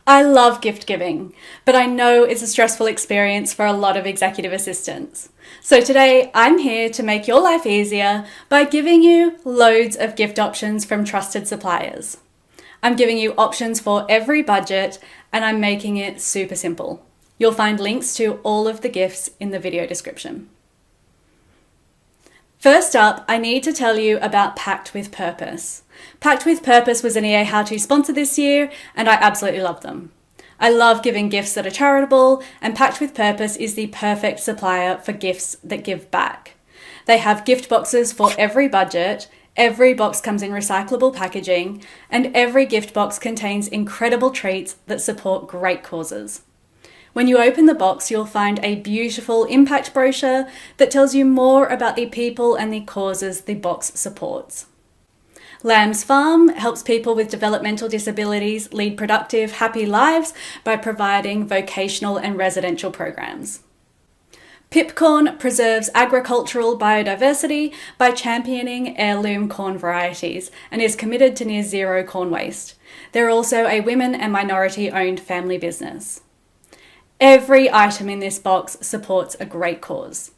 I love gift giving, but I know it's a stressful experience for a lot of executive assistants. So today I'm here to make your life easier by giving you loads of gift options from trusted suppliers. I'm giving you options for every budget and I'm making it super simple. You'll find links to all of the gifts in the video description. First up, I need to tell you about Packed with Purpose. Packed with Purpose was an EA How-To sponsor this year, and I absolutely love them. I love giving gifts that are charitable, and Packed with Purpose is the perfect supplier for gifts that give back. They have gift boxes for every budget, every box comes in recyclable packaging, and every gift box contains incredible treats that support great causes. When you open the box, you'll find a beautiful impact brochure that tells you more about the people and the causes the box supports. Lamb's Farm helps people with developmental disabilities lead productive, happy lives by providing vocational and residential programs. Pipcorn preserves agricultural biodiversity by championing heirloom corn varieties and is committed to near zero corn waste. They're also a women and minority-owned family business. Every item in this box supports a great cause.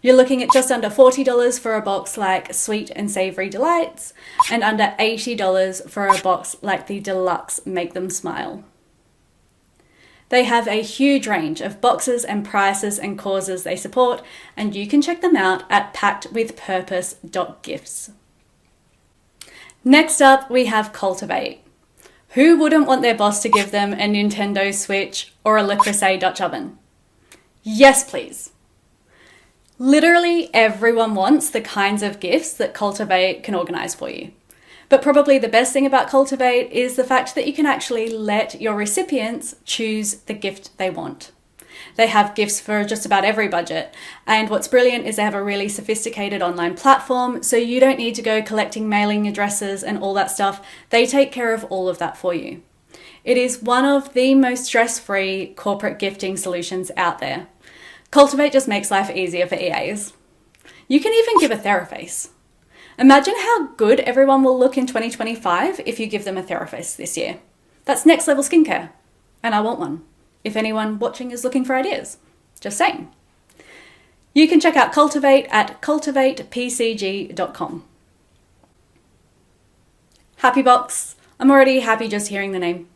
You're looking at just under $40 for a box like Sweet and Savoury Delights and under $80 for a box like the Deluxe Make Them Smile. They have a huge range of boxes and prices and causes they support, and you can check them out at packedwithpurpose.gifts. Next up, we have Cultivate. Who wouldn't want their boss to give them a Nintendo Switch or a Le Creuset Dutch oven? Yes, please. Literally everyone wants the kinds of gifts that Cultivate can organise for you. But probably the best thing about Cultivate is the fact that you can actually let your recipients choose the gift they want. They have gifts for just about every budget, and what's brilliant is they have a really sophisticated online platform, so you don't need to go collecting mailing addresses and all that stuff. They take care of all of that for you. It is one of the most stress-free corporate gifting solutions out there. Cultivate just makes life easier for EAs. You can even give a Theraface. Imagine how good everyone will look in 2025 if you give them a Theraface this year. That's next level skincare, and I want one. If anyone watching is looking for ideas. Just saying. You can check out Cultivate at cultivatepcg.com. Happy Box. I'm already happy just hearing the name.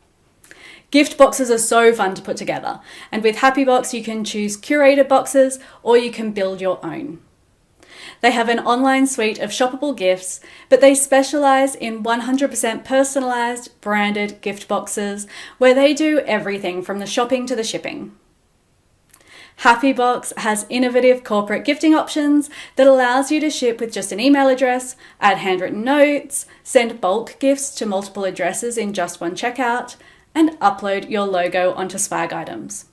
Gift boxes are so fun to put together, and with Happy Box you can choose curated boxes or you can build your own. They have an online suite of shoppable gifts, but they specialise in 100% personalised, branded gift boxes where they do everything from the shopping to the shipping. Happy Box has innovative corporate gifting options that allows you to ship with just an email address, add handwritten notes, send bulk gifts to multiple addresses in just one checkout, and upload your logo onto swag items.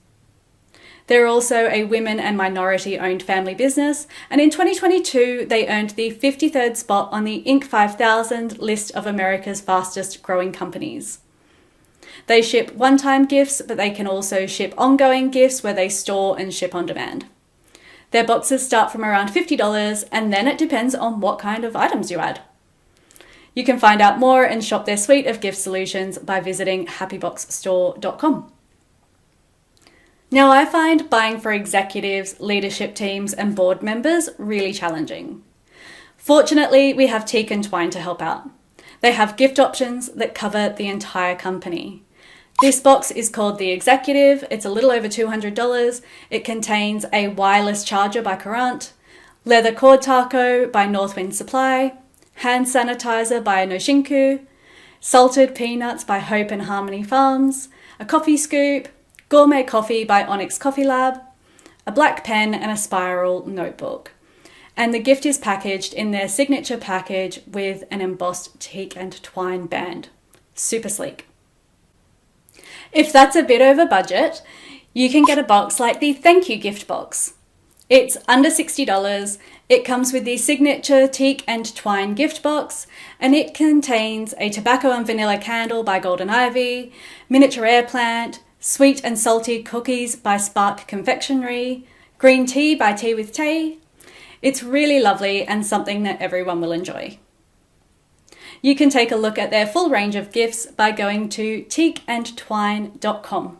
They're also a women and minority-owned family business, and in 2022 they earned the 53rd spot on the Inc. 5000 list of America's fastest growing companies. They ship one-time gifts, but they can also ship ongoing gifts where they store and ship on demand. Their boxes start from around $50, and then it depends on what kind of items you add. You can find out more and shop their suite of gift solutions by visiting happyboxstore.com. Now, I find buying for executives, leadership teams, and board members really challenging. Fortunately, we have Teak Twine to help out. They have gift options that cover the entire company. This box is called the Executive. It's a little over $200. It contains a wireless charger by Courant, leather cord taco by Northwind Supply, hand sanitizer by Noshinku, salted peanuts by Hope and Harmony Farms, a coffee scoop, gourmet coffee by Onyx Coffee Lab, a black pen and a spiral notebook. And the gift is packaged in their signature package with an embossed Teak and Twine band. Super sleek. If that's a bit over budget, you can get a box like the Thank You gift box. It's under $60. It comes with the signature Teak and Twine gift box, and it contains a tobacco and vanilla candle by Golden Ivy, miniature air plant, sweet and salty cookies by Spark Confectionery, green tea by Tea with Tay. It's really lovely and something that everyone will enjoy. You can take a look at their full range of gifts by going to teakandtwine.com.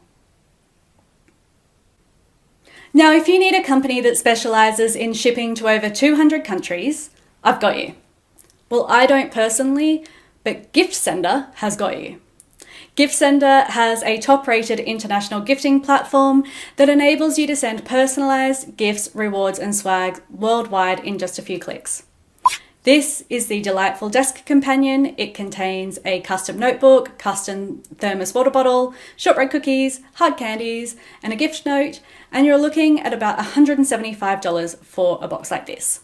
Now, if you need a company that specialises in shipping to over 200 countries, I've got you. Well, I don't personally, but Giftsenda has got you. Giftsenda has a top-rated international gifting platform that enables you to send personalised gifts, rewards and swag worldwide in just a few clicks. This is the delightful desk companion. It contains a custom notebook, custom thermos water bottle, shortbread cookies, hard candies, and a gift note, and you're looking at about $175 for a box like this.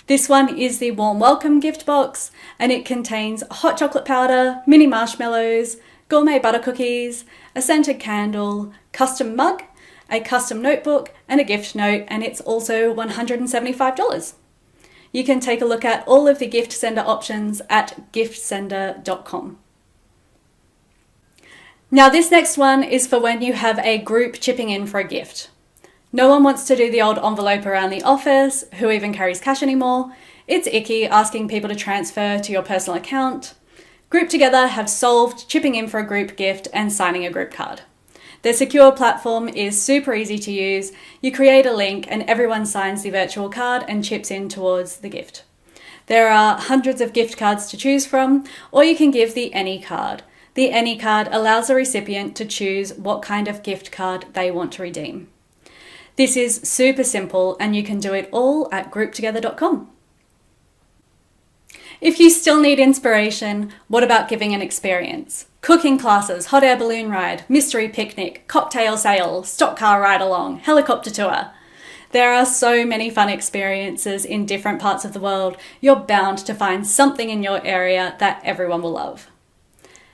This one is the warm welcome gift box, and it contains hot chocolate powder, mini marshmallows, gourmet butter cookies, a scented candle, custom mug, a custom notebook, and a gift note, and it's also $175. You can take a look at all of the Giftsenda options at giftsenda.com. Now, this next one is for when you have a group chipping in for a gift. No one wants to do the old envelope around the office. Who even carries cash anymore? It's icky asking people to transfer to your personal account. GroupTogether have solved chipping in for a group gift and signing a group card. Their secure platform is super easy to use. You create a link and everyone signs the virtual card and chips in towards the gift. There are hundreds of gift cards to choose from, or you can give the Any card. The Any card allows the recipient to choose what kind of gift card they want to redeem. This is super simple and you can do it all at GroupTogether.com. If you still need inspiration, what about giving an experience? Cooking classes, hot air balloon ride, mystery picnic, cocktail sail, stock car ride along, helicopter tour. There are so many fun experiences in different parts of the world. You're bound to find something in your area that everyone will love.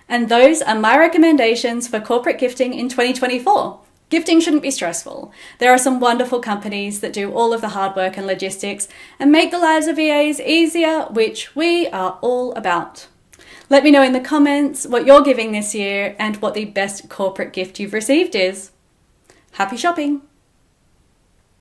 And those are my recommendations for corporate gifting in 2024. Gifting shouldn't be stressful. There are some wonderful companies that do all of the hard work and logistics and make the lives of VAs easier, which we are all about. Let me know in the comments what you're giving this year and what the best corporate gift you've received is. Happy shopping!